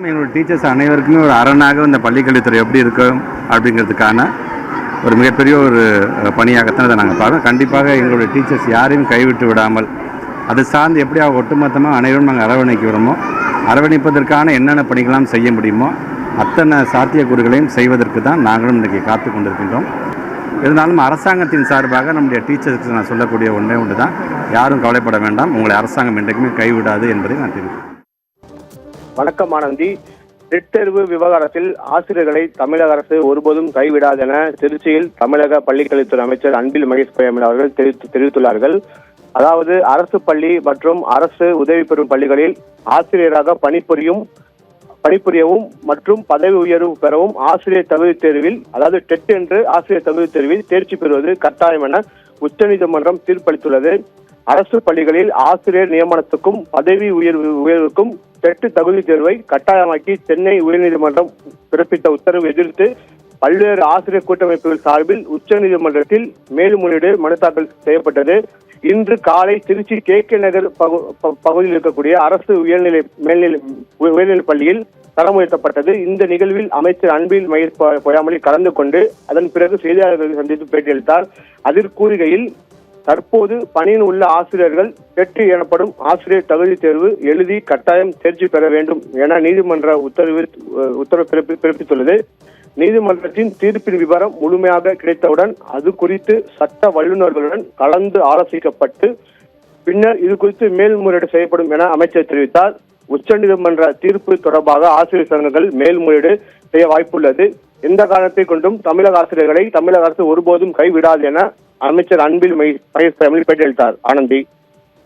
எங்களோட டீச்சர்ஸ் அனைவருக்குமே ஒரு அரணாக இந்த பள்ளிக்கல்வித்துறை எப்படி இருக்கும் அப்படிங்கிறதுக்கான ஒரு மிகப்பெரிய ஒரு பணியாகத்தான் இதை நாங்கள் பார்க்கணும். கண்டிப்பாக எங்களுடைய டீச்சர்ஸ் யாரையும் கைவிட்டு விடாமல் அது சார்ந்து எப்படி ஒட்டுமொத்தமாக அனைவரும் நாங்கள் அரவணைக்கிறோமோ அரவணைப்பதற்கான என்னென்ன பணிகளாம் செய்ய முடியுமோ அத்தனை சாத்தியக்கூறுகளையும் செய்வதற்கு தான் நாங்களும் இன்றைக்கி காத்து கொண்டிருக்கின்றோம். இருந்தாலும் அரசாங்கத்தின் சார்பாக நம்முடைய டீச்சர்ஸுக்கு நான் சொல்லக்கூடிய ஒன்று தான், யாரும் கவலைப்பட வேண்டாம், உங்களை அரசாங்கம் என்றைக்குமே கைவிடாது என்பதை நான் தெரிவிக்கிறேன். வணக்கம் ஆனந்தி. டெட் தேர்வு விவகாரத்தில் ஆசிரியர்களை தமிழக அரசு ஒருபோதும் கைவிடாது என திருச்சியில் தமிழக பள்ளிக்கல்வித்துறை அமைச்சர் அன்பில் மகேஷ் பொய்யாமொழி அவர்கள் தெரிவித்துள்ளார்கள். அதாவது அரசு பள்ளி மற்றும் அரசு உதவி பெறும் பள்ளிகளில் ஆசிரியராக பணிபுரியவும் மற்றும் பதவி உயர்வு பெறவும் ஆசிரியர் தகுதி தேர்வில், அதாவது டெட் என்று ஆசிரியர் தகுதி தேர்வில் தேர்ச்சி பெறுவது கட்டாயம் என உச்சநீதிமன்றம் தீர்ப்பளித்துள்ளது. அரசு பள்ளிகளில் ஆசிரியர் நியமனத்துக்கும் பதவி உயர்வுக்கும் டெட் தகுதி தேர்வை கட்டாயமாக்கி சென்னை உயர்நீதிமன்றம் பிறப்பித்த உத்தரவு எதிர்த்து பல்வேறு ஆசிரியர் கூட்டமைப்புகள் சார்பில் உச்சநீதிமன்றத்தில் மேல்முறையீடு மனு தாக்கல் செய்யப்பட்டது. இன்று காலை திருச்சி KK நகர் பகுதியில் இருக்கக்கூடிய அரசு உயர்நிலைப் பள்ளியில் தரம் உயர்த்தப்பட்டது. இந்த நிகழ்வில் அமைச்சர் அன்பில் மகேஷ் பொய்யாமொழி கலந்து கொண்டு அதன் பிறகு செய்தியாளர்களை சந்தித்து பேட்டியளித்தார். அதில் கூறுகையில், தற்போது பணியில் உள்ள ஆசிரியர்கள் டெட் எனப்படும் ஆசிரியர் தகுதி தேர்வு எழுதி கட்டாயம் தேர்ச்சி பெற வேண்டும் என நீதிமன்ற உத்தரவு பிறப்பித்துள்ளது. நீதிமன்றத்தின் தீர்ப்பின் விவரம் முழுமையாக கிடைத்தவுடன் அது குறித்து சட்ட வல்லுநர்களுடன் கலந்து ஆலோசிக்கப்பட்டு பின்னர் இது குறித்து மேல்முறையீடு செய்யப்படும் என அமைச்சர் தெரிவித்தார். உச்சநீதிமன்ற தீர்ப்பு தொடர்பாக ஆசிரியர் சங்கங்கள் மேல்முறையீடு செய்ய வாய்ப்புள்ளது. எந்த காரணத்தை கொண்டும் தமிழக ஆசிரியர்களை தமிழக அரசு ஒருபோதும் கைவிடாது என அமைச்சர் அன்பில் மகேஷ் பொய்யாமொழி பேட்டியளித்தார். ஆனந்தி.